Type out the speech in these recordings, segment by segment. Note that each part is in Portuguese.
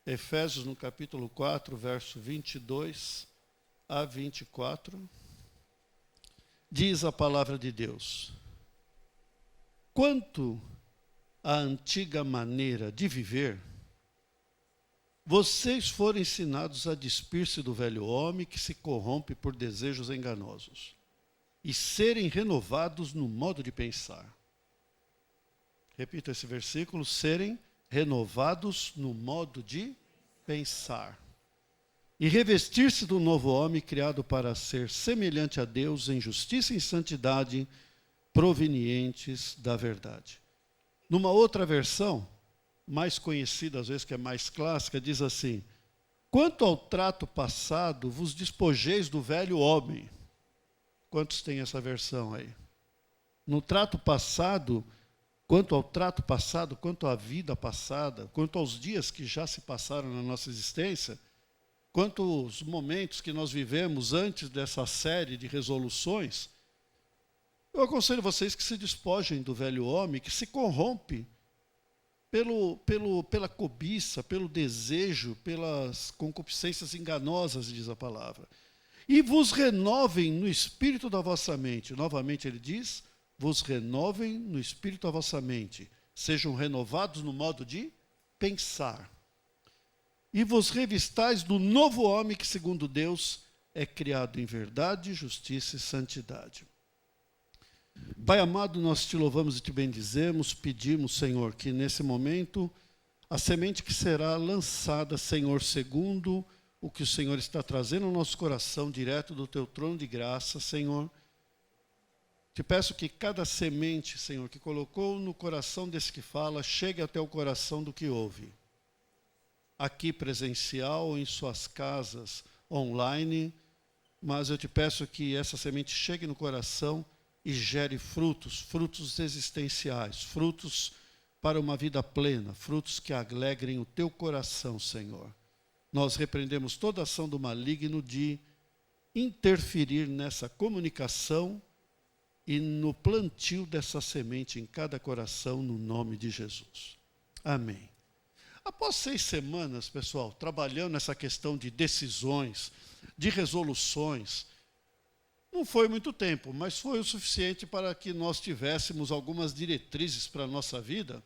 Efésios, no capítulo 4, verso 22 a 24, diz a palavra de Deus: quanto à antiga maneira de viver, vocês foram ensinados a despir-se do velho homem que se corrompe por desejos enganosos e serem renovados no modo de pensar. Repito esse versículo: serem renovados no modo de pensar. E revestir-se do novo homem criado para ser semelhante a Deus em justiça e santidade provenientes da verdade. Numa outra versão, mais conhecida, às vezes que é mais clássica, diz assim: quanto ao trato passado, vos despojeis do velho homem. Quantos têm essa versão aí? No trato passado, quanto ao trato passado, quanto à vida passada, quanto aos dias que já se passaram na nossa existência, quanto aos momentos que nós vivemos antes dessa série de resoluções, eu aconselho vocês que se despojem do velho homem, que se corrompe pela cobiça, pelo desejo, pelas concupiscências enganosas, diz a palavra. E vos renovem no espírito da vossa mente. Novamente ele diz: vos renovem no espírito da vossa mente. Sejam renovados no modo de pensar. E vos revistais do novo homem que, segundo Deus, é criado em verdade, justiça e santidade. Pai amado, nós te louvamos e te bendizemos, pedimos, Senhor, que nesse momento a semente que será lançada, Senhor, segundo o que o Senhor está trazendo ao nosso coração, direto do teu trono de graça, Senhor. Te peço que cada semente, Senhor, que colocou no coração desse que fala, chegue até o coração do que ouve. Aqui presencial, ou em suas casas, online, mas eu te peço que essa semente chegue no coração e gere frutos, frutos existenciais, frutos para uma vida plena, frutos que alegrem o teu coração, Senhor. Nós repreendemos toda ação do maligno de interferir nessa comunicação e no plantio dessa semente em cada coração, no nome de Jesus. Amém. Após 6 semanas, pessoal, trabalhando nessa questão de decisões, de resoluções, não foi muito tempo, mas foi o suficiente para que nós tivéssemos algumas diretrizes para a nossa vida.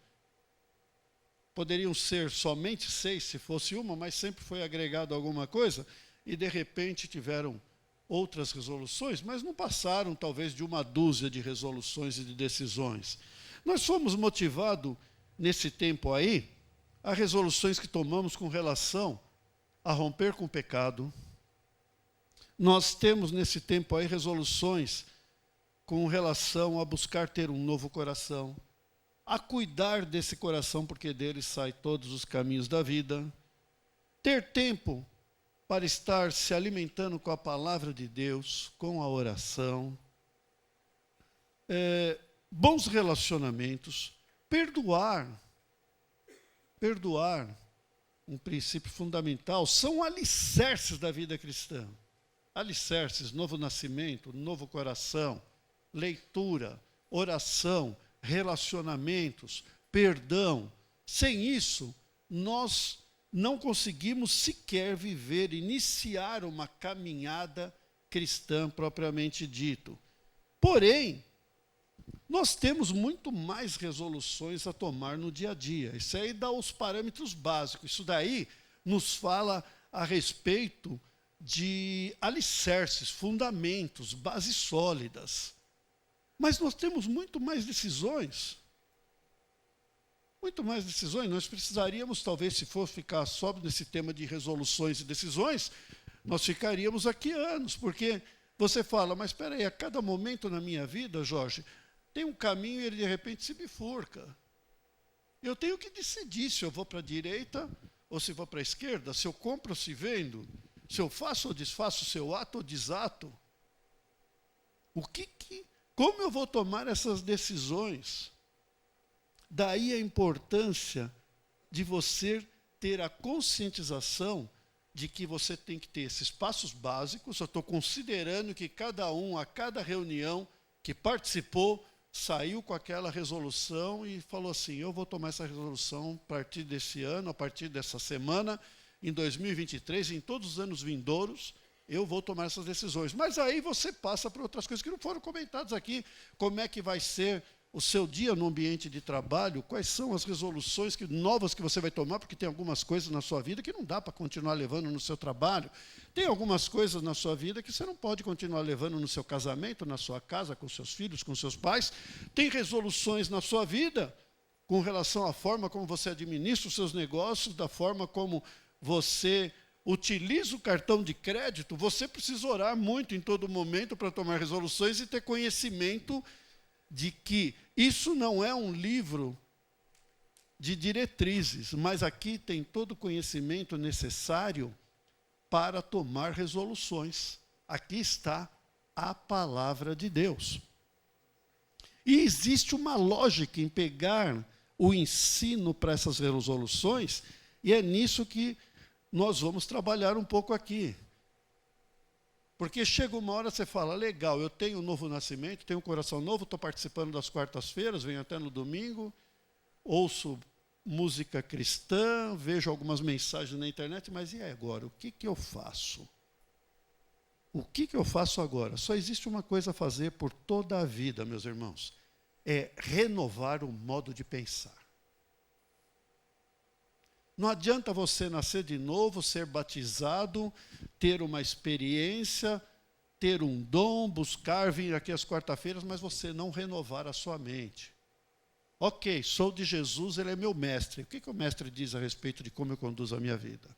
Poderiam ser somente 6, se fosse uma, mas sempre foi agregado alguma coisa, e de repente tiveram outras resoluções, mas não passaram talvez de uma dúzia de resoluções e de decisões. Nós fomos motivados nesse tempo aí a resoluções que tomamos com relação a romper com o pecado. Nós temos nesse tempo aí resoluções com relação a buscar ter um novo coração, a cuidar desse coração, porque dele saem todos os caminhos da vida, ter tempo para estar se alimentando com a palavra de Deus, com a oração, bons relacionamentos, perdoar, um princípio fundamental, são alicerces da vida cristã. Alicerces: novo nascimento, novo coração, leitura, oração, relacionamentos, perdão. Sem isso, nós não conseguimos sequer viver, iniciar uma caminhada cristã propriamente dito. Porém, nós temos muito mais resoluções a tomar no dia a dia. Isso aí dá os parâmetros básicos. Isso daí nos fala a respeito de alicerces, fundamentos, bases sólidas. Mas nós temos muito mais decisões. Muito mais decisões. Nós precisaríamos, talvez, se for ficar só nesse tema de resoluções e decisões, nós ficaríamos aqui anos, porque você fala: mas espera aí, a cada momento na minha vida, Jorge, tem um caminho e ele de repente se bifurca. Eu tenho que decidir se eu vou para a direita ou se vou para a esquerda, se eu compro ou se vendo, se eu faço ou desfaço, se eu ato ou desato. Como eu vou tomar essas decisões? Daí a importância de você ter a conscientização de que você tem que ter esses passos básicos. Eu estou considerando que cada um, a cada reunião que participou, saiu com aquela resolução e falou assim: eu vou tomar essa resolução a partir desse ano, a partir dessa semana, em 2023, em todos os anos vindouros, eu vou tomar essas decisões. Mas aí você passa por outras coisas que não foram comentadas aqui. Como é que vai ser o seu dia no ambiente de trabalho? Quais são as resoluções novas que você vai tomar? Porque tem algumas coisas na sua vida que não dá para continuar levando no seu trabalho. Tem algumas coisas na sua vida que você não pode continuar levando no seu casamento, na sua casa, com seus filhos, com seus pais. Tem resoluções na sua vida com relação à forma como você administra os seus negócios, da forma como você utiliza o cartão de crédito. Você precisa orar muito em todo momento para tomar resoluções e ter conhecimento de que isso não é um livro de diretrizes, mas aqui tem todo o conhecimento necessário para tomar resoluções. Aqui está a palavra de Deus. E existe uma lógica em pegar o ensino para essas resoluções, e é nisso que nós vamos trabalhar um pouco aqui. Porque chega uma hora você fala: legal, eu tenho um novo nascimento, tenho um coração novo, estou participando das quartas-feiras, venho até no domingo, ouço música cristã, vejo algumas mensagens na internet, mas e agora? O que eu faço? O que eu faço agora? Só existe uma coisa a fazer por toda a vida, meus irmãos: é renovar o modo de pensar. Não adianta você nascer de novo, ser batizado, ter uma experiência, ter um dom, buscar vir aqui às quarta-feiras, mas você não renovar a sua mente. Ok, sou de Jesus, ele é meu mestre. O que o mestre diz a respeito de como eu conduzo a minha vida?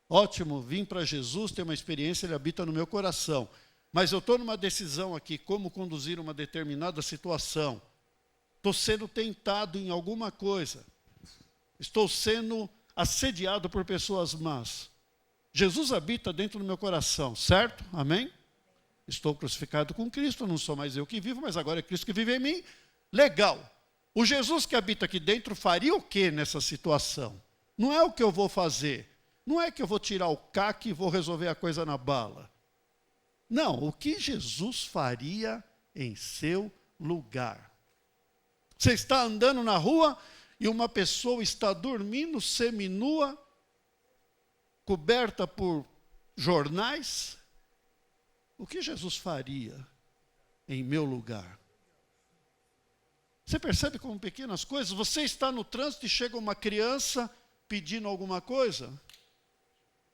Ótimo, vim para Jesus, tenho uma experiência, ele habita no meu coração. Mas eu estou numa decisão aqui, como conduzir uma determinada situação. Estou sendo tentado em alguma coisa. Estou sendo assediado por pessoas más. Jesus habita dentro do meu coração, certo? Amém? Estou crucificado com Cristo, não sou mais eu que vivo, mas agora é Cristo que vive em mim. Legal. O Jesus que habita aqui dentro faria o que nessa situação? Não é o que eu vou fazer. Não é que eu vou tirar o caque e vou resolver a coisa na bala. Não, o que Jesus faria em seu lugar? Você está andando na rua e uma pessoa está dormindo seminua, coberta por jornais. O que Jesus faria em meu lugar? Você percebe como pequenas coisas? Você está no trânsito e chega uma criança pedindo alguma coisa.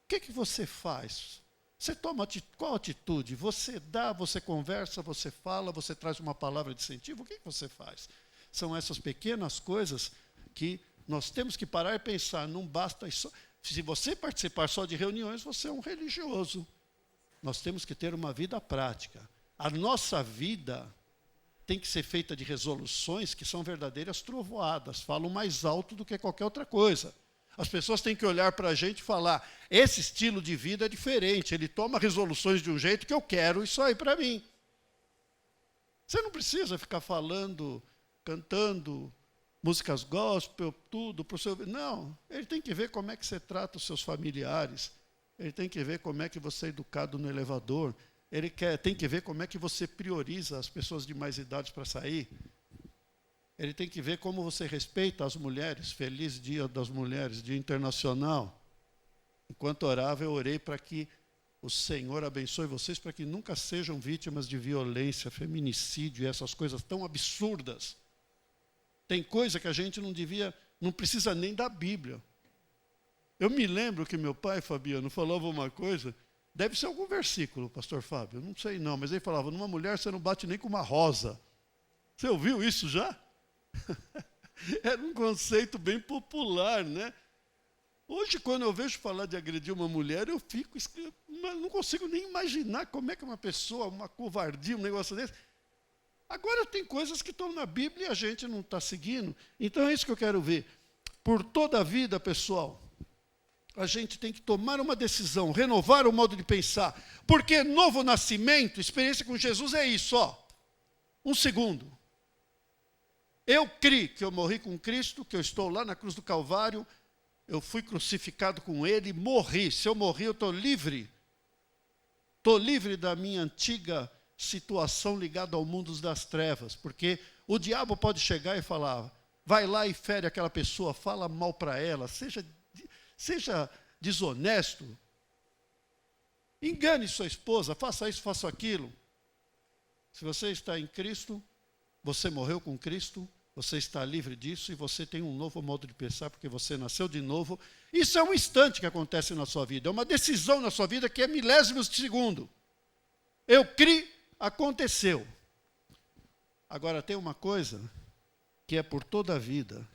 O que você faz? Você toma qual atitude? Você dá, você conversa, você fala, você traz uma palavra de incentivo? O que você faz? São essas pequenas coisas que nós temos que parar e pensar. Não basta isso. Se você participar só de reuniões, você é um religioso. Nós temos que ter uma vida prática. A nossa vida tem que ser feita de resoluções que são verdadeiras trovoadas, falam mais alto do que qualquer outra coisa. As pessoas têm que olhar para a gente e falar: esse estilo de vida é diferente, ele toma resoluções de um jeito que eu quero isso aí para mim. Você não precisa ficar falando, cantando músicas gospel, tudo para o seu... Não, ele tem que ver como é que você trata os seus familiares, ele tem que ver como é que você é educado no elevador, tem que ver como é que você prioriza as pessoas de mais idade para sair, ele tem que ver como você respeita as mulheres. Feliz Dia das Mulheres, Dia Internacional. Enquanto orava, eu orei para que o Senhor abençoe vocês, para que nunca sejam vítimas de violência, feminicídio e essas coisas tão absurdas. Tem coisa que a gente não precisa nem da Bíblia. Eu me lembro que meu pai, Fabiano, falava uma coisa, deve ser algum versículo, pastor Fábio, não sei não, mas ele falava: numa mulher você não bate nem com uma rosa. Você ouviu isso já? Era um conceito bem popular, né? Hoje, quando eu vejo falar de agredir uma mulher, eu fico... não consigo nem imaginar como é que uma pessoa, uma covardia, um negócio desse... Agora tem coisas que estão na Bíblia e a gente não está seguindo. Então é isso que eu quero ver. Por toda a vida, pessoal, a gente tem que tomar uma decisão, renovar o modo de pensar. Porque novo nascimento, experiência com Jesus é isso, ó. Um segundo. Eu criei que eu morri com Cristo, que eu estou lá na cruz do Calvário, eu fui crucificado com Ele, morri. Se eu morri, eu estou livre. Estou livre da minha antiga situação ligada ao mundo das trevas, porque o diabo pode chegar e falar, vai lá e fere aquela pessoa, fala mal para ela, seja desonesto, engane sua esposa, faça isso, faça aquilo. Se você está em Cristo, você morreu com Cristo, você está livre disso e você tem um novo modo de pensar, porque você nasceu de novo. Isso é um instante que acontece na sua vida, é uma decisão na sua vida que é milésimos de segundo. Eu criei, aconteceu. Agora tem uma coisa que é por toda a vida,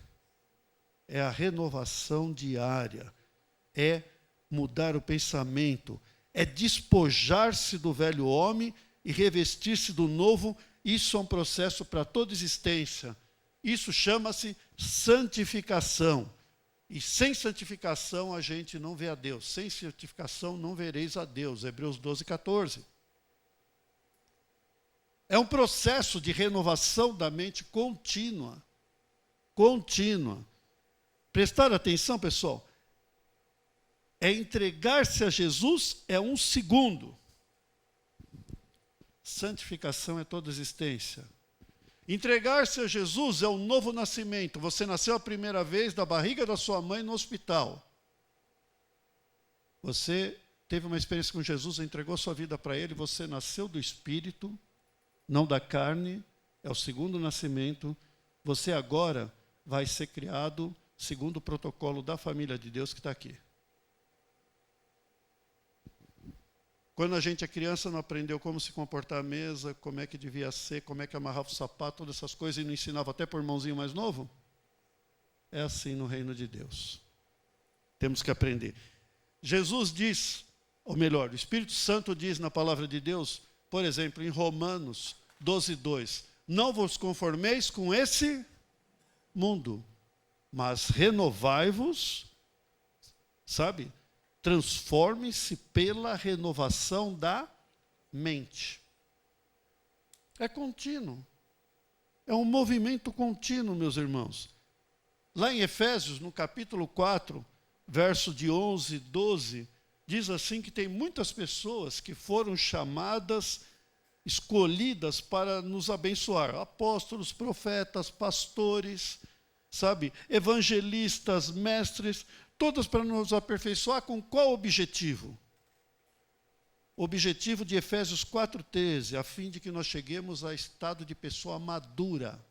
é a renovação diária, é mudar o pensamento, é despojar-se do velho homem e revestir-se do novo. Isso é um processo para toda existência. Isso chama-se santificação. E sem santificação a gente não vê a Deus. Sem santificação não vereis a Deus. Hebreus 12, 14. É um processo de renovação da mente contínua. Contínua. Prestar atenção, pessoal. É entregar-se a Jesus, é um segundo. Santificação é toda existência. Entregar-se a Jesus é um novo nascimento. Você nasceu a primeira vez da barriga da sua mãe no hospital. Você teve uma experiência com Jesus, entregou sua vida para Ele, você nasceu do Espírito, não da carne, é o segundo nascimento. Você agora vai ser criado segundo o protocolo da família de Deus que está aqui. Quando a gente é criança, não aprendeu como se comportar à mesa, como é que devia ser, como é que amarrava o sapato, todas essas coisas, e não ensinava até por irmãozinho mais novo? É assim no reino de Deus. Temos que aprender. Jesus diz, ou melhor, o Espírito Santo diz na palavra de Deus, por exemplo, em Romanos 12, 2, não vos conformeis com esse mundo, mas renovai-vos, sabe? Transforme-se pela renovação da mente. É contínuo. É um movimento contínuo, meus irmãos. Lá em Efésios, no capítulo 4, verso de 11, 12, diz assim que tem muitas pessoas que foram chamadas, escolhidas para nos abençoar. Apóstolos, profetas, pastores, sabe, evangelistas, mestres, todas para nos aperfeiçoar. Com qual objetivo? O objetivo de Efésios 4,13, a fim de que nós cheguemos a estado de pessoa madura.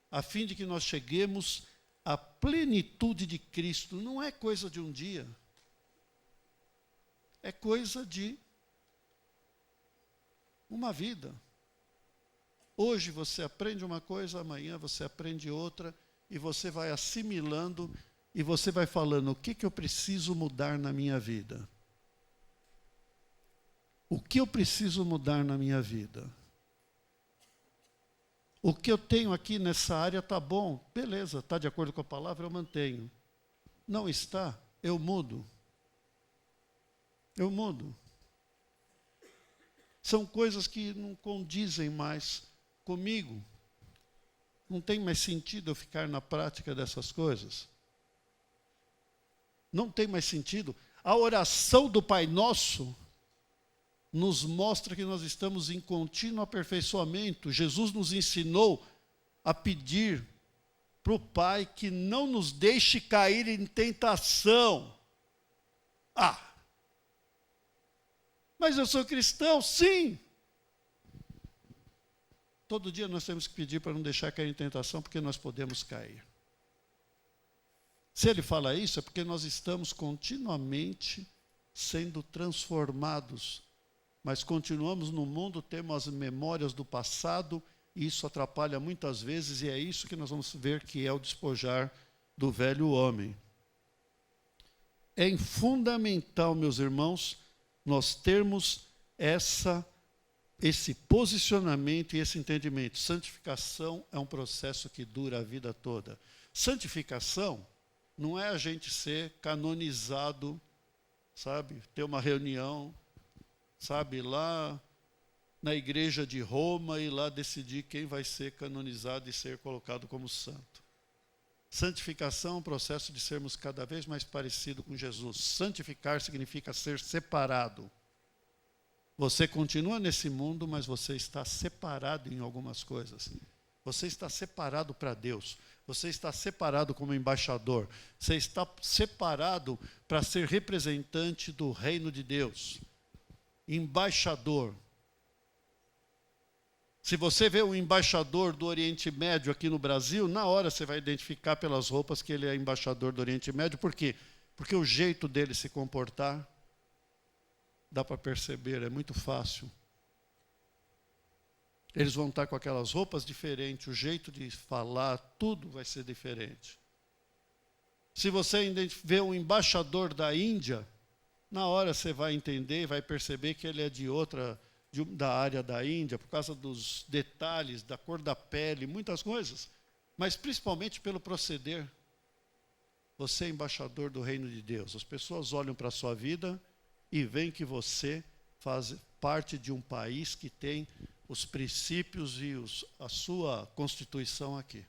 A fim de que nós cheguemos à plenitude de Cristo. Não é coisa de um dia. É coisa de uma vida. Hoje você aprende uma coisa, amanhã você aprende outra, e você vai assimilando, e você vai falando, o que eu preciso mudar na minha vida? O que eu preciso mudar na minha vida? O que eu tenho aqui nessa área está bom, beleza, está de acordo com a palavra, eu mantenho. Não está, eu mudo. Eu mudo. São coisas que não condizem mais comigo. Não tem mais sentido eu ficar na prática dessas coisas. Não tem mais sentido. A oração do Pai Nosso nos mostra que nós estamos em contínuo aperfeiçoamento. Jesus nos ensinou a pedir para o Pai que não nos deixe cair em tentação. Mas eu sou cristão, sim. Todo dia nós temos que pedir para não deixar cair em tentação, porque nós podemos cair. Se ele fala isso, é porque nós estamos continuamente sendo transformados. Mas continuamos no mundo, temos as memórias do passado, e isso atrapalha muitas vezes, e é isso que nós vamos ver que é o despojar do velho homem. É fundamental, meus irmãos, nós termos esse posicionamento e esse entendimento. Santificação é um processo que dura a vida toda. Santificação não é a gente ser canonizado, sabe? Ter uma reunião, sabe? Lá na igreja de Roma e lá decidir quem vai ser canonizado e ser colocado como santo. Santificação é um processo de sermos cada vez mais parecidos com Jesus. Santificar significa ser separado. Você continua nesse mundo, mas você está separado em algumas coisas. Você está separado para Deus. Você está separado como embaixador. Você está separado para ser representante do reino de Deus. Embaixador. Se você vê um embaixador do Oriente Médio aqui no Brasil, na hora você vai identificar pelas roupas que ele é embaixador do Oriente Médio. Por quê? Porque o jeito dele se comportar, dá para perceber, é muito fácil. Eles vão estar com aquelas roupas diferentes, o jeito de falar, tudo vai ser diferente. Se você vê um embaixador da Índia, na hora você vai entender, vai perceber que ele é da área da Índia, por causa dos detalhes, da cor da pele, muitas coisas. Mas principalmente pelo proceder. Você é embaixador do reino de Deus. As pessoas olham para a sua vida e veem que você faz parte de um país que tem os princípios e a sua constituição aqui.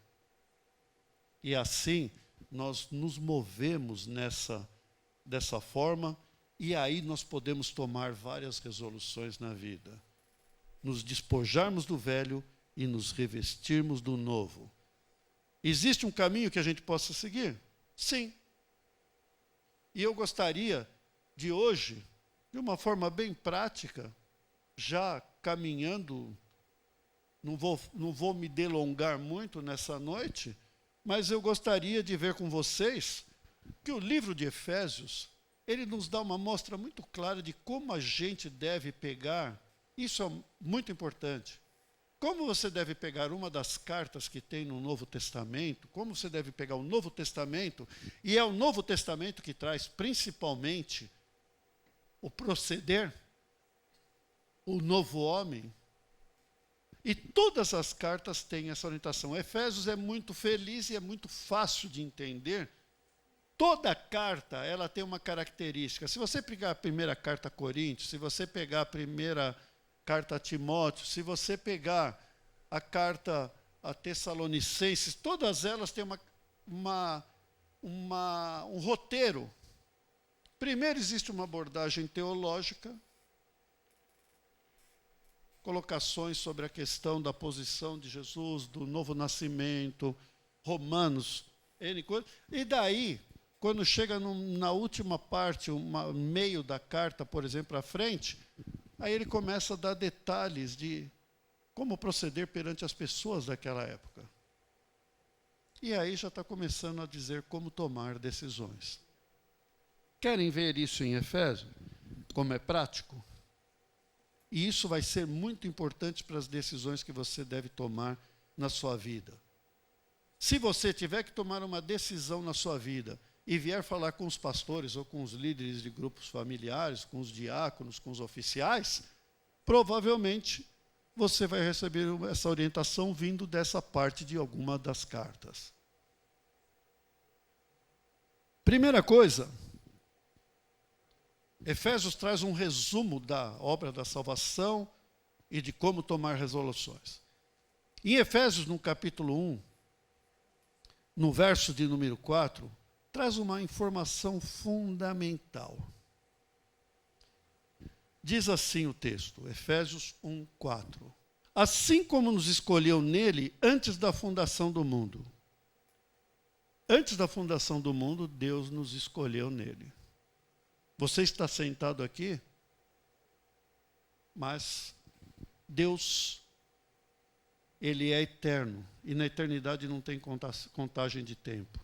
E assim, nós nos movemos dessa forma, e aí nós podemos tomar várias resoluções na vida. Nos despojarmos do velho e nos revestirmos do novo. Existe um caminho que a gente possa seguir? Sim. E eu gostaria de hoje, de uma forma bem prática, já caminhando, não vou me delongar muito nessa noite, mas eu gostaria de ver com vocês que o livro de Efésios, ele nos dá uma mostra muito clara de como a gente deve pegar, isso é muito importante, como você deve pegar uma das cartas que tem no Novo Testamento, como você deve pegar o Novo Testamento, e é o Novo Testamento que traz principalmente o proceder, o novo homem. E todas as cartas têm essa orientação. Efésios é muito feliz e é muito fácil de entender. Toda carta, ela tem uma característica. Se você pegar a primeira carta a Coríntios, se você pegar a primeira carta a Timóteo, se você pegar a carta a Tessalonicenses, todas elas têm um roteiro. Primeiro existe uma abordagem teológica, colocações sobre a questão da posição de Jesus, do novo nascimento, Romanos, N coisas. E daí, quando chega na última parte, meio da carta, por exemplo, à frente, aí ele começa a dar detalhes de como proceder perante as pessoas daquela época. E aí já está começando a dizer como tomar decisões. Querem ver isso em Efésios? Como é prático? E isso vai ser muito importante para as decisões que você deve tomar na sua vida. Se você tiver que tomar uma decisão na sua vida e vier falar com os pastores ou com os líderes de grupos familiares, com os diáconos, com os oficiais, provavelmente você vai receber essa orientação vindo dessa parte de alguma das cartas. Primeira coisa, Efésios traz um resumo da obra da salvação e de como tomar resoluções. Em Efésios, no capítulo 1, no verso de número 4, traz uma informação fundamental. Diz assim o texto, Efésios 1, 4. Assim como nos escolheu nele antes da fundação do mundo. Antes da fundação do mundo, Deus nos escolheu nele. Você está sentado aqui, mas Deus, Ele é eterno. E na eternidade não tem contagem de tempo.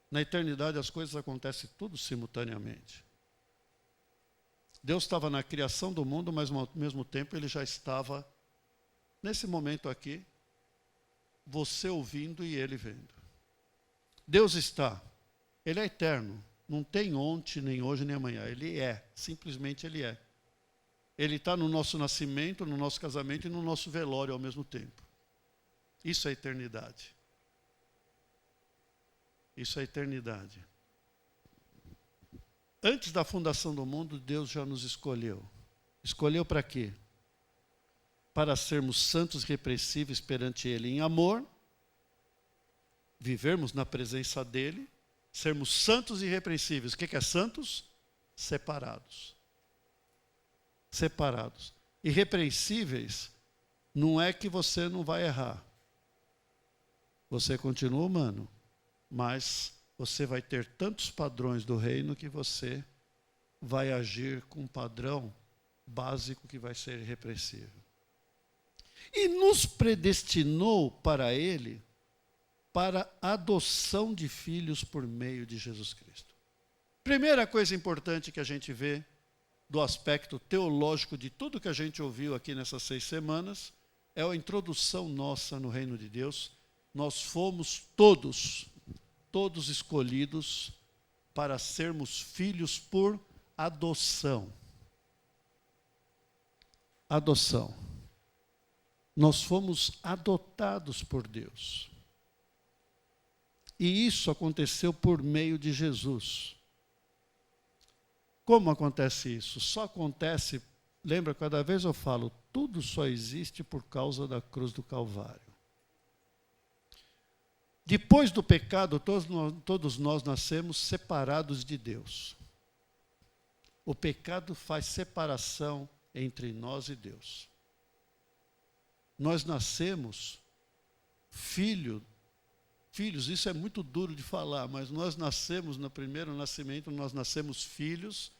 Na eternidade as coisas acontecem tudo simultaneamente. Deus estava na criação do mundo, mas ao mesmo tempo Ele já estava, nesse momento aqui, você ouvindo e Ele vendo. Deus está, Ele é eterno. Não tem ontem, nem hoje, nem amanhã. Ele é, simplesmente Ele é. Ele está no nosso nascimento, no nosso casamento e no nosso velório ao mesmo tempo. Isso é eternidade. Isso é eternidade. Antes da fundação do mundo, Deus já nos escolheu. Escolheu para quê? Para sermos santos e irrepreensíveis perante Ele em amor, vivermos na presença dEle, sermos santos e irrepreensíveis. O que é santos? Separados. separados. Irrepreensíveis não é que você não vai errar. Você continua humano, mas você vai ter tantos padrões do reino que você vai agir com um padrão básico que vai ser irrepreensível. E nos predestinou para Ele, para a adoção de filhos por meio de Jesus Cristo. Primeira coisa importante que a gente vê do aspecto teológico de tudo que a gente ouviu aqui nessas 6 semanas é a introdução nossa no reino de Deus. Nós fomos todos escolhidos para sermos filhos por adoção. Adoção. Nós fomos adotados por Deus. E isso aconteceu por meio de Jesus. Como acontece isso? Só acontece, lembra, cada vez eu falo, tudo só existe por causa da cruz do Calvário. Depois do pecado, todos nós nascemos separados de Deus. O pecado faz separação entre nós e Deus. Nós nascemos filhos, isso é muito duro de falar, mas nós nascemos, no primeiro nascimento, nós nascemos filhos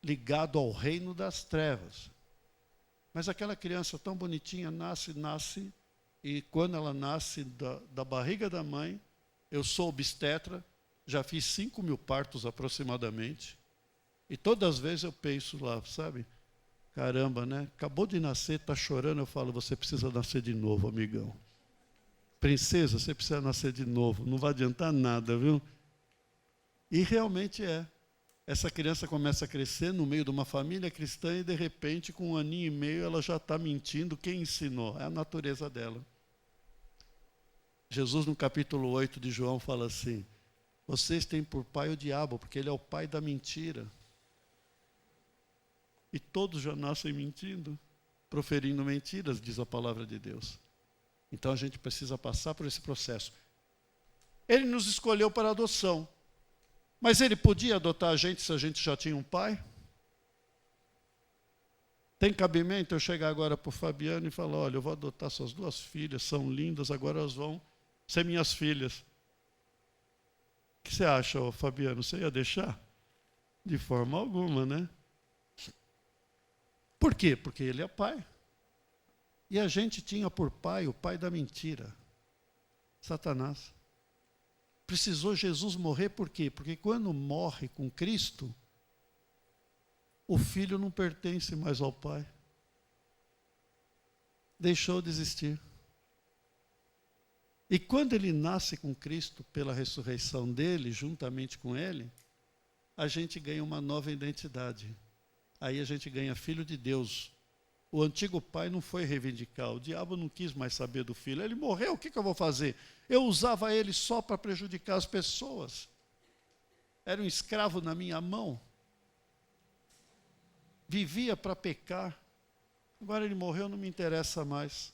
ligados ao reino das trevas. Mas aquela criança tão bonitinha nasce, e quando ela nasce da barriga da mãe, eu sou obstetra, já fiz 5.000 partos aproximadamente, e todas as vezes eu penso lá, sabe? Caramba, né? Acabou de nascer, está chorando, eu falo, você precisa nascer de novo, amigão. Princesa, você precisa nascer de novo, não vai adiantar nada, viu? E realmente é. Essa criança começa a crescer no meio de uma família cristã e, de repente, com 1 aninho e meio, ela já está mentindo. Quem ensinou? É a natureza dela. Jesus, no capítulo 8 de João, fala assim, vocês têm por pai o diabo, porque ele é o pai da mentira. E todos já nascem mentindo, proferindo mentiras, diz a palavra de Deus. Então a gente precisa passar por esse processo. Ele nos escolheu para adoção. Mas ele podia adotar a gente se a gente já tinha um pai? Tem cabimento eu chegar agora para o Fabiano e falar, olha, eu vou adotar suas 2 filhas, são lindas, agora elas vão ser minhas filhas. O que você acha, Fabiano? Você ia deixar? De forma alguma, né? Por quê? Porque ele é pai. E a gente tinha por pai o pai da mentira, Satanás. Precisou Jesus morrer por quê? Porque quando morre com Cristo, o filho não pertence mais ao pai. Deixou de existir. E quando ele nasce com Cristo, pela ressurreição dele, juntamente com ele, a gente ganha uma nova identidade. Aí a gente ganha filho de Deus. O antigo pai não foi reivindicar, o diabo não quis mais saber do filho. Ele morreu, o que eu vou fazer? Eu usava ele só para prejudicar as pessoas. Era um escravo na minha mão. Vivia para pecar. Agora ele morreu, não me interessa mais.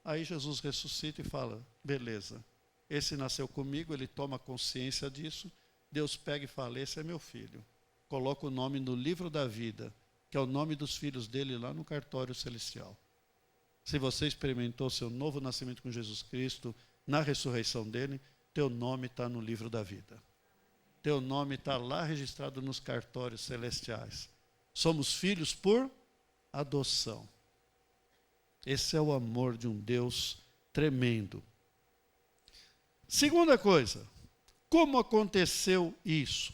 Aí Jesus ressuscita e fala, beleza, esse nasceu comigo, ele toma consciência disso. Deus pega e fala, esse é meu filho. Coloca o nome no livro da vida, que é o nome dos filhos dele lá no cartório celestial. Se você experimentou seu novo nascimento com Jesus Cristo, na ressurreição dele, teu nome está no livro da vida. Teu nome está lá registrado nos cartórios celestiais. Somos filhos por adoção. Esse é o amor de um Deus tremendo. Segunda coisa, como aconteceu isso?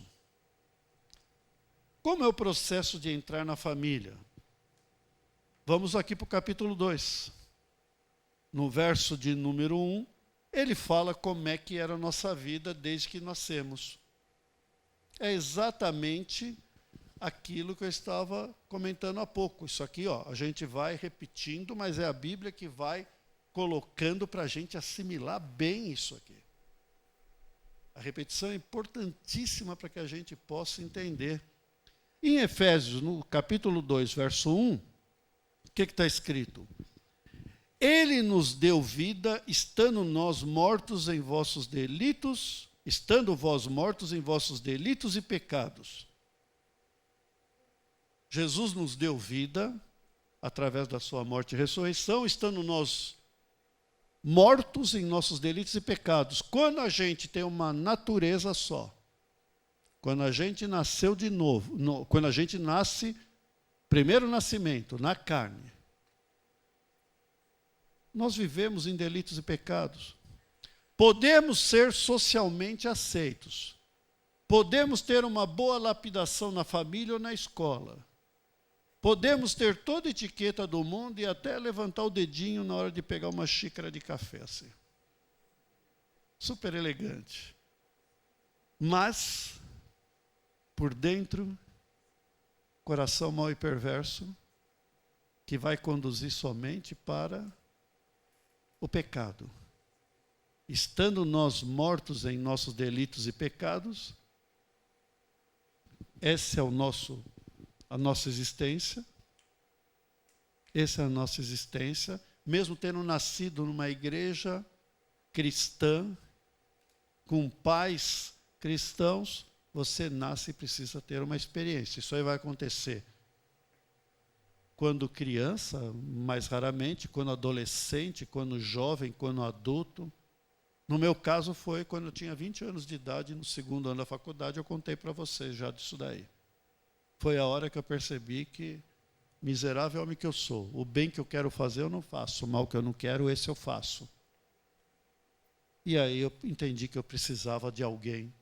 Como é o processo de entrar na família? Vamos aqui para o capítulo 2. No verso de número 1, ele fala como é que era a nossa vida desde que nascemos. É exatamente aquilo que eu estava comentando há pouco. Isso aqui, ó, a gente vai repetindo, mas é a Bíblia que vai colocando para a gente assimilar bem isso aqui. A repetição é importantíssima para que a gente possa entender. Em Efésios, no capítulo 2, verso 1, o que está escrito? Ele nos deu vida, estando vós mortos em vossos delitos e pecados. Jesus nos deu vida através da sua morte e ressurreição, estando nós mortos em nossos delitos e pecados. Quando a gente tem uma natureza só, quando a gente nasceu de novo, quando a gente nasce, primeiro nascimento, na carne, nós vivemos em delitos e pecados. Podemos ser socialmente aceitos. Podemos ter uma boa lapidação na família ou na escola. Podemos ter toda a etiqueta do mundo e até levantar o dedinho na hora de pegar uma xícara de café, assim. Super elegante. Mas, por dentro, coração mau e perverso, que vai conduzir somente para o pecado. Estando nós mortos em nossos delitos e pecados, essa é a nossa existência. Essa é a nossa existência. Mesmo tendo nascido numa igreja cristã, com pais cristãos, você nasce e precisa ter uma experiência. Isso aí vai acontecer quando criança, mais raramente, quando adolescente, quando jovem, quando adulto. No meu caso foi quando eu tinha 20 anos de idade, no segundo ano da faculdade, eu contei para vocês já disso daí. Foi a hora que eu percebi que, miserável homem que eu sou, o bem que eu quero fazer eu não faço, o mal que eu não quero, esse eu faço. E aí eu entendi que eu precisava de alguém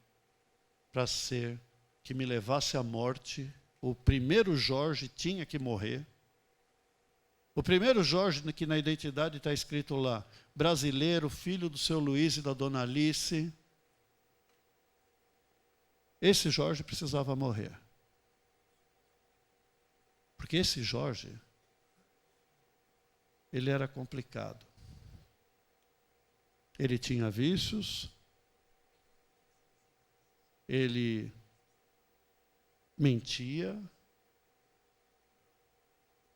para ser, que me levasse à morte. O primeiro Jorge tinha que morrer. O primeiro Jorge, que na identidade está escrito lá, brasileiro, filho do seu Luiz e da dona Alice. Esse Jorge precisava morrer. Porque esse Jorge, ele era complicado. Ele tinha vícios, ele mentia,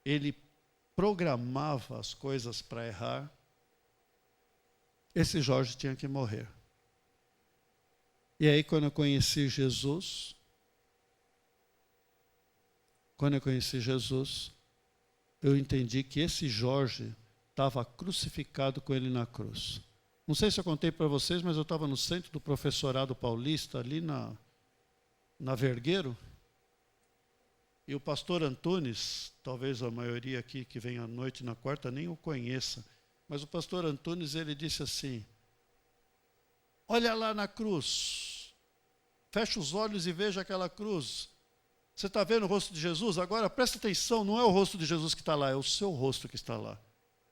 ele programava as coisas para errar. Esse Jorge tinha que morrer. E aí, quando eu conheci Jesus, eu entendi que esse Jorge estava crucificado com ele na cruz. Não sei se eu contei para vocês, mas eu estava no centro do professorado paulista, ali na Vergueiro, e o pastor Antunes, talvez a maioria aqui que vem à noite na quarta nem o conheça, mas o pastor Antunes, ele disse assim, olha lá na cruz, fecha os olhos e veja aquela cruz. Você está vendo o rosto de Jesus? Agora presta atenção, não é o rosto de Jesus que está lá, é o seu rosto que está lá.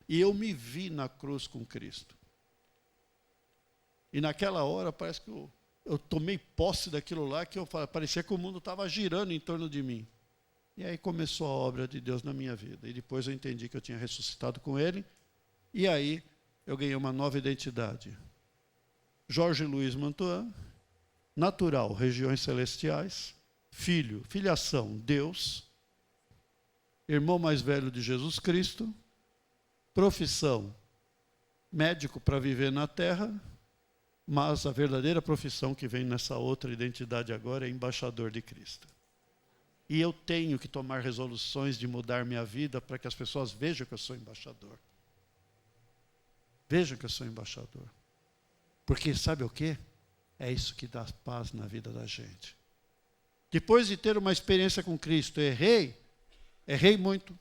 E eu me vi na cruz com Cristo. E naquela hora parece que eu tomei posse daquilo lá, que parecia que o mundo estava girando em torno de mim. E aí começou a obra de Deus na minha vida. E depois eu entendi que eu tinha ressuscitado com Ele. E aí eu ganhei uma nova identidade. Jorge Luiz Mantuan, natural, regiões celestiais, filho, filiação, Deus, irmão mais velho de Jesus Cristo, profissão, médico para viver na terra, mas a verdadeira profissão que vem nessa outra identidade agora é embaixador de Cristo. E eu tenho que tomar resoluções de mudar minha vida para que as pessoas vejam que eu sou embaixador. Vejam que eu sou embaixador. Porque sabe o quê? É isso que dá paz na vida da gente. Depois de ter uma experiência com Cristo, errei muito.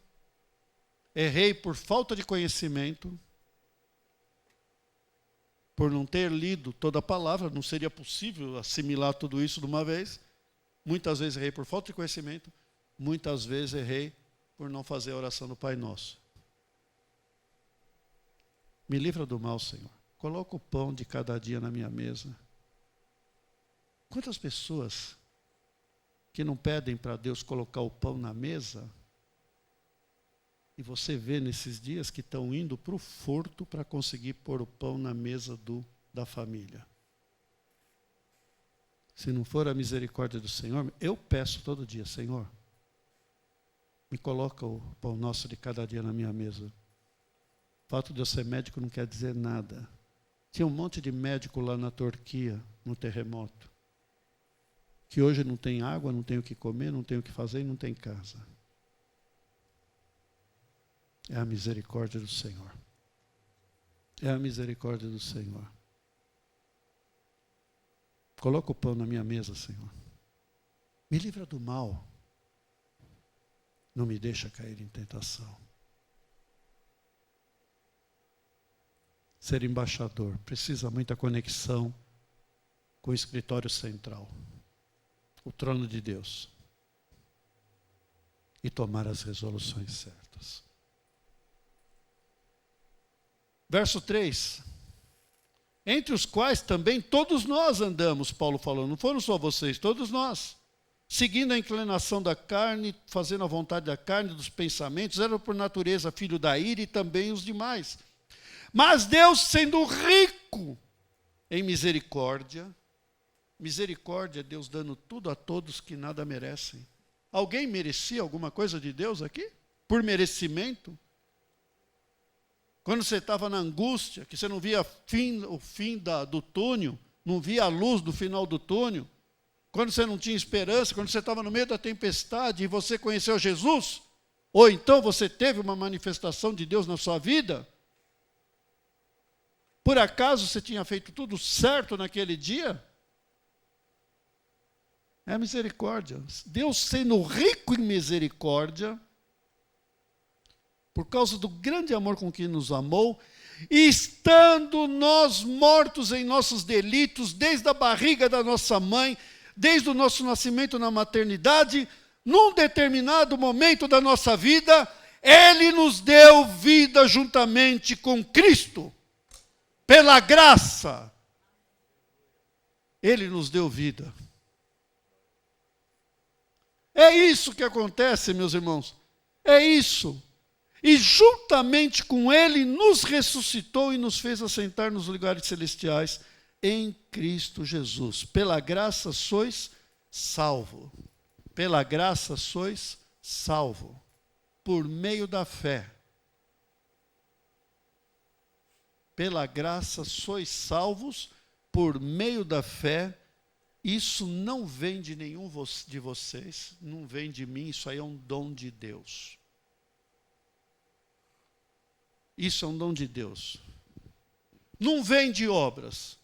Errei por falta de conhecimento, por não ter lido toda a palavra, não seria possível assimilar tudo isso de uma vez. Muitas vezes errei por falta de conhecimento, muitas vezes errei por não fazer a oração do Pai Nosso. Me livra do mal, Senhor. Coloca o pão de cada dia na minha mesa. Quantas pessoas que não pedem para Deus colocar o pão na mesa, e você vê nesses dias que estão indo para o furto para conseguir pôr o pão na mesa da família. Se não for a misericórdia do Senhor, eu peço todo dia, Senhor, me coloca o pão nosso de cada dia na minha mesa. O fato de eu ser médico não quer dizer nada. Tinha um monte de médico lá na Turquia, no terremoto, que hoje não tem água, não tem o que comer, não tem o que fazer e não tem casa. É a misericórdia do Senhor. É a misericórdia do Senhor. Coloca o pão na minha mesa, Senhor. Me livra do mal. Não me deixa cair em tentação. Ser embaixador precisa muita conexão com o escritório central, o trono de Deus, e tomar as resoluções certas. Verso 3. Entre os quais também todos nós andamos, Paulo falou, não foram só vocês, todos nós. Seguindo a inclinação da carne, fazendo a vontade da carne, dos pensamentos, era por natureza filho da ira e também os demais. Mas Deus, sendo rico em misericórdia, misericórdia é Deus dando tudo a todos que nada merecem. Alguém merecia alguma coisa de Deus aqui? Por merecimento? Quando você estava na angústia, que você não via o fim do túnel, não via a luz do final do túnel, quando você não tinha esperança, quando você estava no meio da tempestade e você conheceu Jesus, ou então você teve uma manifestação de Deus na sua vida, por acaso você tinha feito tudo certo naquele dia? É a misericórdia. Deus sendo rico em misericórdia, por causa do grande amor com que nos amou, e estando nós mortos em nossos delitos, desde a barriga da nossa mãe, desde o nosso nascimento na maternidade, num determinado momento da nossa vida, Ele nos deu vida juntamente com Cristo. Pela graça, Ele nos deu vida. É isso que acontece, meus irmãos. É isso. E juntamente com Ele nos ressuscitou e nos fez assentar nos lugares celestiais em Cristo Jesus. Pela graça sois salvo. Pela graça sois salvo. Por meio da fé. Pela graça sois salvos por meio da fé. Isso não vem de nenhum de vocês, não vem de mim, isso aí é um dom de Deus. Isso é um dom de Deus. Não vem de obras.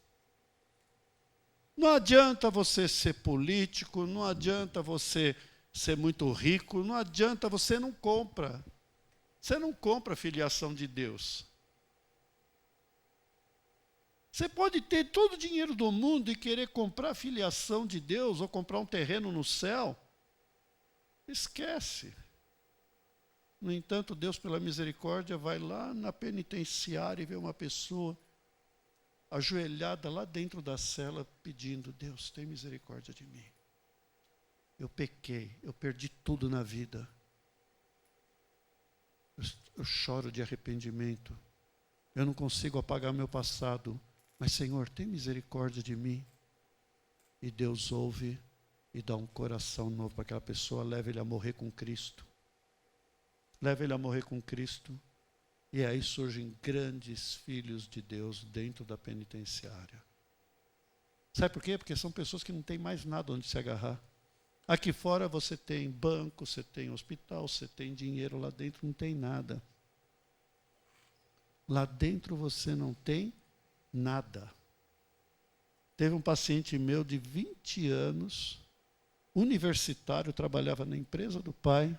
Não adianta você ser político, não adianta você ser muito rico, não adianta, você não compra. Você não compra a filiação de Deus. Você pode ter todo o dinheiro do mundo e querer comprar a filiação de Deus ou comprar um terreno no céu. Esquece. No entanto, Deus, pela misericórdia, vai lá na penitenciária e vê uma pessoa ajoelhada lá dentro da cela pedindo: Deus, tem misericórdia de mim. Eu pequei, eu perdi tudo na vida. Eu choro de arrependimento. Eu não consigo apagar meu passado. Mas, Senhor, tem misericórdia de mim. E Deus ouve e dá um coração novo para aquela pessoa, leva ele a morrer com Cristo. Leva ele a morrer com Cristo. E aí surgem grandes filhos de Deus dentro da penitenciária. Sabe por quê? Porque são pessoas que não têm mais nada onde se agarrar. Aqui fora você tem banco, você tem hospital, você tem dinheiro, lá dentro não tem nada. Lá dentro você não tem nada. Teve um paciente meu de 20 anos, universitário, trabalhava na empresa do pai,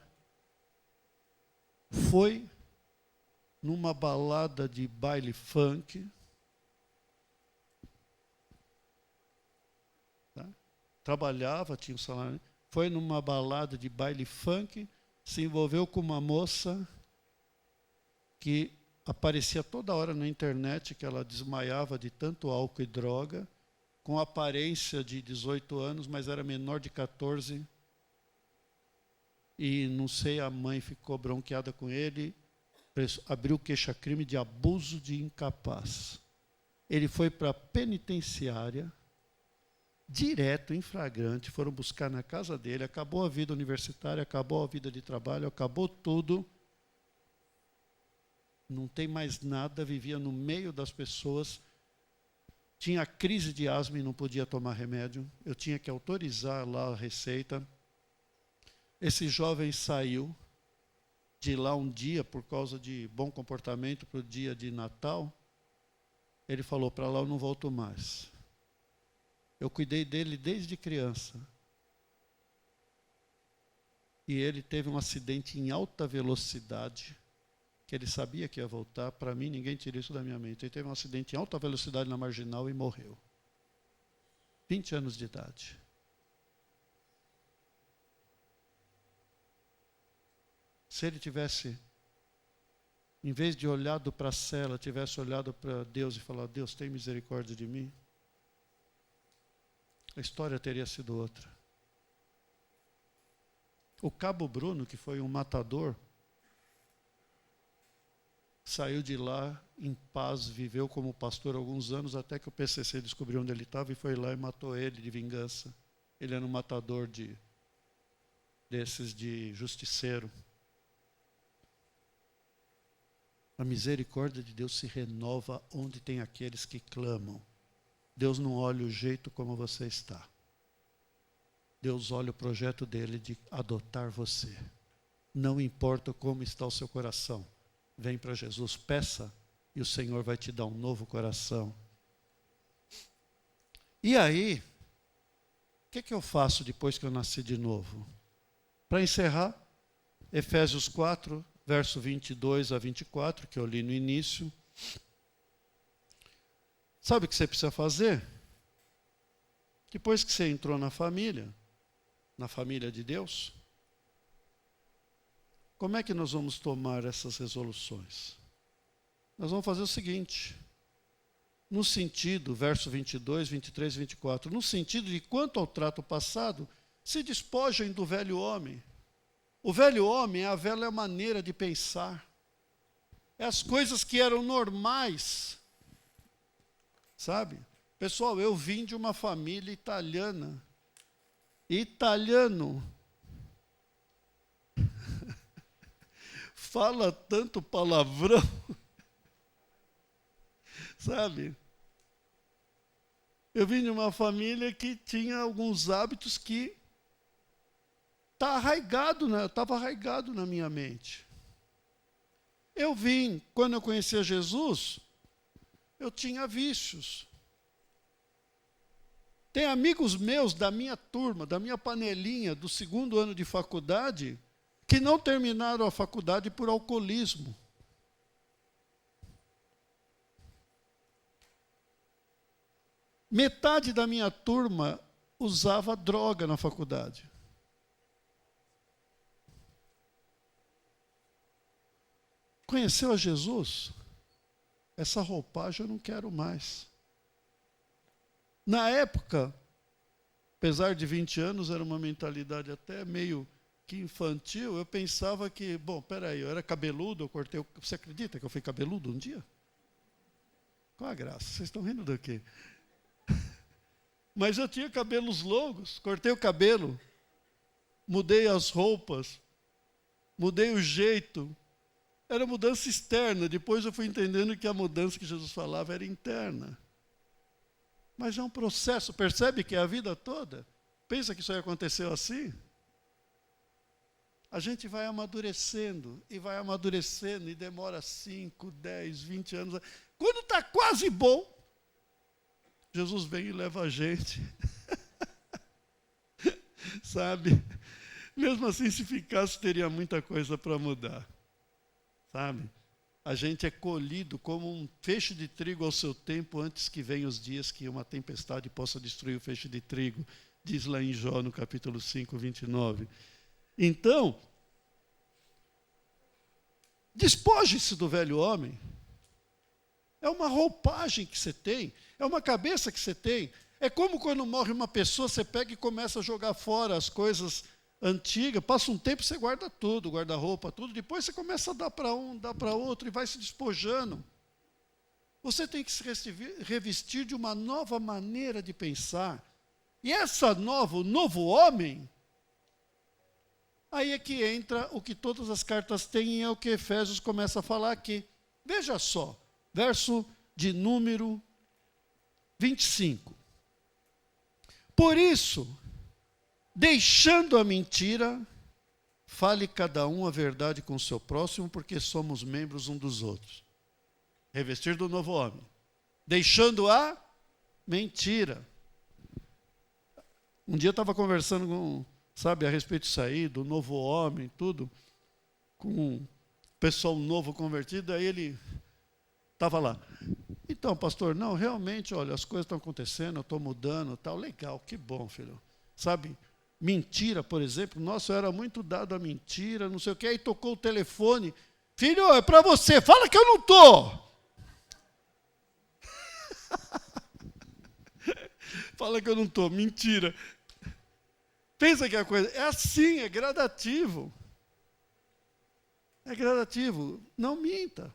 foi numa balada de baile funk, tá? Trabalhava, tinha um salário, foi numa balada de baile funk, se envolveu com uma moça que aparecia toda hora na internet, que ela desmaiava de tanto álcool e droga, com aparência de 18 anos, mas era menor de 14. E não sei, a mãe ficou bronqueada com ele, abriu queixa-crime de abuso de incapaz. Ele foi para a penitenciária, direto, em flagrante, foram buscar na casa dele, acabou a vida universitária, acabou a vida de trabalho, acabou tudo. Não tem mais nada, vivia no meio das pessoas, tinha crise de asma e não podia tomar remédio, eu tinha que autorizar lá a receita. Esse jovem saiu, de ir lá um dia por causa de bom comportamento para o dia de Natal, ele falou, para lá eu não volto mais. Eu cuidei dele desde criança. E ele teve um acidente em alta velocidade, que ele sabia que ia voltar. Para mim, ninguém tira isso da minha mente. Ele teve um acidente em alta velocidade na Marginal e morreu. 20 anos de idade. Se ele tivesse, em vez de olhado para a cela, tivesse olhado para Deus e falado, Deus, tem misericórdia de mim, a história teria sido outra. O Cabo Bruno, que foi um matador, saiu de lá em paz, viveu como pastor alguns anos, até que o PCC descobriu onde ele estava e foi lá e matou ele de vingança. Ele era um matador desses de justiceiro. A misericórdia de Deus se renova onde tem aqueles que clamam. Deus não olha o jeito como você está. Deus olha o projeto dele de adotar você. Não importa como está o seu coração. Vem para Jesus, peça, e o Senhor vai te dar um novo coração. E aí, o que eu faço depois que eu nasci de novo? Para encerrar, Efésios 4, verso 22 a 24, que eu li no início. Sabe o que você precisa fazer? Depois que você entrou na família de Deus, como é que nós vamos tomar essas resoluções? Nós vamos fazer o seguinte, no sentido, verso 22, 23 e 24, no sentido de quanto ao trato passado, se despojem do velho homem. O velho homem é a velha maneira de pensar. É as coisas que eram normais. Sabe? Pessoal, eu vim de uma família italiana. Italiano. Fala tanto palavrão. Sabe? Eu vim de uma família que tinha alguns hábitos que estava arraigado na minha mente. Eu vim, quando eu conhecia Jesus, eu tinha vícios. Tem amigos meus da minha turma, da minha panelinha, do 2º ano de faculdade, que não terminaram a faculdade por alcoolismo. Metade da minha turma usava droga na faculdade. Conheceu a Jesus? Essa roupagem eu não quero mais. Na época, apesar de 20 anos, era uma mentalidade até meio que infantil, eu pensava que, bom, peraí, eu era cabeludo, eu cortei. Você acredita que eu fui cabeludo um dia? Qual a graça? Vocês estão rindo do quê? Mas eu tinha cabelos longos, cortei o cabelo, mudei as roupas, mudei o jeito. Era mudança externa, depois eu fui entendendo que a mudança que Jesus falava era interna. Mas é um processo, percebe que é a vida toda? Pensa que isso aí aconteceu assim? A gente vai amadurecendo, e demora 5, 10, 20 anos. Quando está quase bom, Jesus vem e leva a gente. Sabe? Mesmo assim, se ficasse, teria muita coisa para mudar. Sabe? A gente é colhido como um feixe de trigo ao seu tempo, antes que venham os dias que uma tempestade possa destruir o feixe de trigo, diz lá em Jó, no capítulo 5, 29. Então, despoje-se do velho homem. É uma roupagem que você tem, é uma cabeça que você tem. É como quando morre uma pessoa, você pega e começa a jogar fora as coisas antiga, passa um tempo, você guarda tudo, guarda-roupa, tudo, depois você começa a dar para um, dar para outro e vai se despojando. Você tem que se revestir de uma nova maneira de pensar. E o novo homem, aí é que entra o que todas as cartas têm e é o que Efésios começa a falar aqui. Veja só, verso de número 25. Por isso, deixando a mentira, fale cada um a verdade com o seu próximo, porque somos membros um dos outros. Revestir do novo homem, deixando a mentira. Um dia eu estava conversando com, a respeito disso aí, do novo homem, tudo, com um pessoal novo convertido, aí ele estava lá. Então, pastor, não, realmente, olha, as coisas estão acontecendo, eu estou mudando, tal, legal, que bom, filho. Mentira, por exemplo, nossa, eu era muito dado a mentira, não sei o que, aí tocou o telefone, filho, é para você, fala que eu não estou. Fala que eu não estou, mentira. Pensa que a coisa é assim, é gradativo. É gradativo, não minta.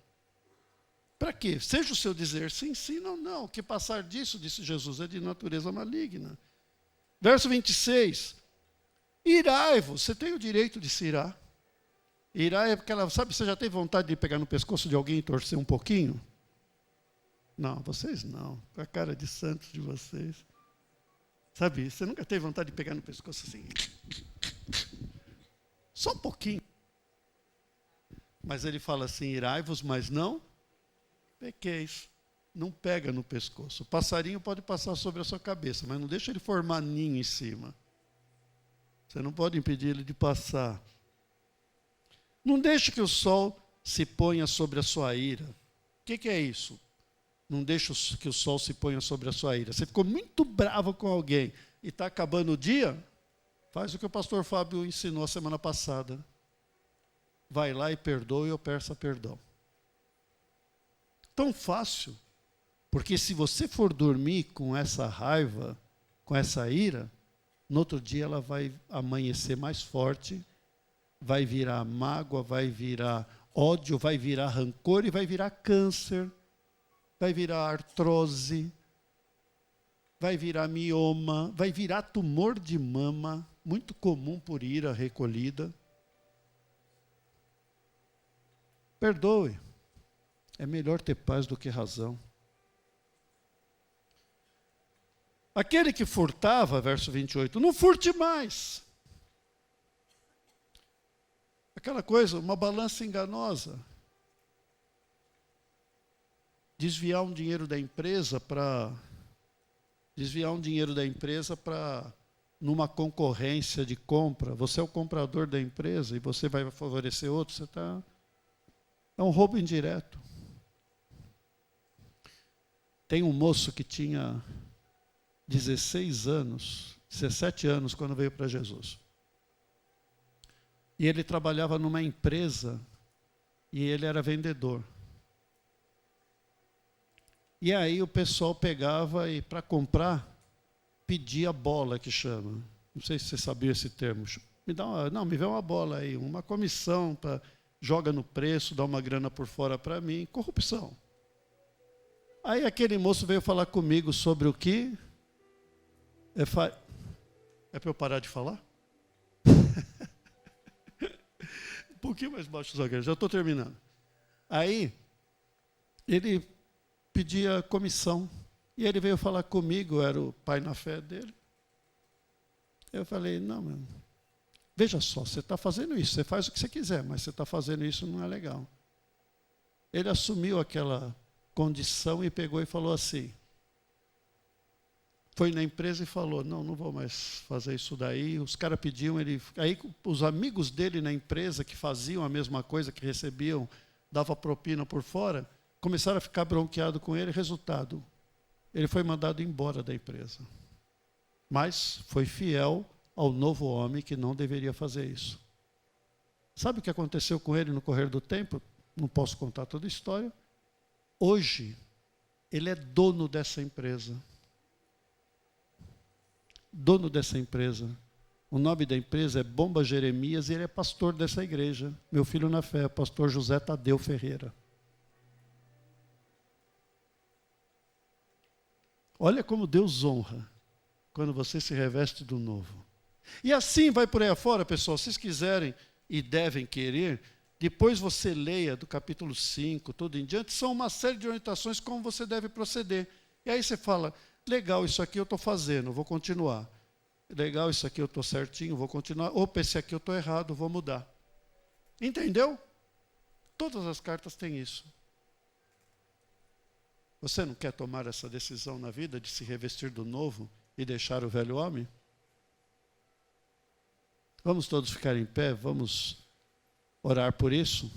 Para quê? Seja o seu dizer sim, sim, não, não. Que passar disso, disse Jesus, é de natureza maligna. Verso 26. Irai-vos, você tem o direito de se irar. Irar é aquela, você já teve vontade de pegar no pescoço de alguém e torcer um pouquinho? Não, vocês não, com a cara de santos de vocês. Você nunca teve vontade de pegar no pescoço assim? Só um pouquinho. Mas ele fala assim, irai-vos, mas não pequeis. Não pega no pescoço. O passarinho pode passar sobre a sua cabeça, mas não deixa ele formar ninho em cima. Você não pode impedir ele de passar. Não deixe que o sol se ponha sobre a sua ira. O que é isso? Não deixe que o sol se ponha sobre a sua ira. Você ficou muito bravo com alguém e está acabando o dia? Faz o que o pastor Fábio ensinou a semana passada. Vai lá e perdoe ou peça perdão. Tão fácil. Porque se você for dormir com essa raiva, com essa ira, no outro dia ela vai amanhecer mais forte, vai virar mágoa, vai virar ódio, vai virar rancor e vai virar câncer, vai virar artrose, vai virar mioma, vai virar tumor de mama, muito comum por ira recolhida. Perdoe. É melhor ter paz do que razão. Aquele que furtava, verso 28, não furte mais. Aquela coisa, uma balança enganosa. Desviar um dinheiro da empresa para numa concorrência de compra. Você é o comprador da empresa e você vai favorecer outro, é um roubo indireto. Tem um moço que tinha 17 anos, quando veio para Jesus. E ele trabalhava numa empresa e ele era vendedor. E aí o pessoal pegava e, para comprar, pedia bola, que chama. Não sei se você sabia esse termo. Me vê uma bola aí, uma comissão, joga no preço, dá uma grana por fora para mim. Corrupção. Aí aquele moço veio falar comigo sobre o que? É para eu parar de falar? Um pouquinho mais baixo, já estou terminando. Aí, ele pedia comissão. E ele veio falar comigo, era o pai na fé dele. Eu falei, não, mano, veja só, você está fazendo isso, você faz o que você quiser, mas você está fazendo isso, não é legal. Ele assumiu aquela condição e pegou e falou assim, foi na empresa e falou, não vou mais fazer isso daí. Os caras pediam, aí os amigos dele na empresa que faziam a mesma coisa, que recebiam, dava propina por fora, começaram a ficar bronqueados com ele. Resultado, ele foi mandado embora da empresa. Mas foi fiel ao novo homem que não deveria fazer isso. Sabe o que aconteceu com ele no correr do tempo? Não posso contar toda a história. Hoje, ele é dono dessa empresa. Dono dessa empresa. O nome da empresa é Bomba Jeremias e ele é pastor dessa igreja. Meu filho na fé, pastor José Tadeu Ferreira. Olha como Deus honra quando você se reveste do novo. E assim vai por aí afora, pessoal. Se vocês quiserem e devem querer, depois você leia do capítulo 5, tudo em diante, são uma série de orientações como você deve proceder. E aí você fala, legal, isso aqui eu estou fazendo, vou continuar. Legal, isso aqui eu estou certinho, vou continuar. Opa, esse aqui eu estou errado, vou mudar. Entendeu? Todas as cartas têm isso. Você não quer tomar essa decisão na vida de se revestir do novo e deixar o velho homem? Vamos todos ficar em pé, vamos orar por isso.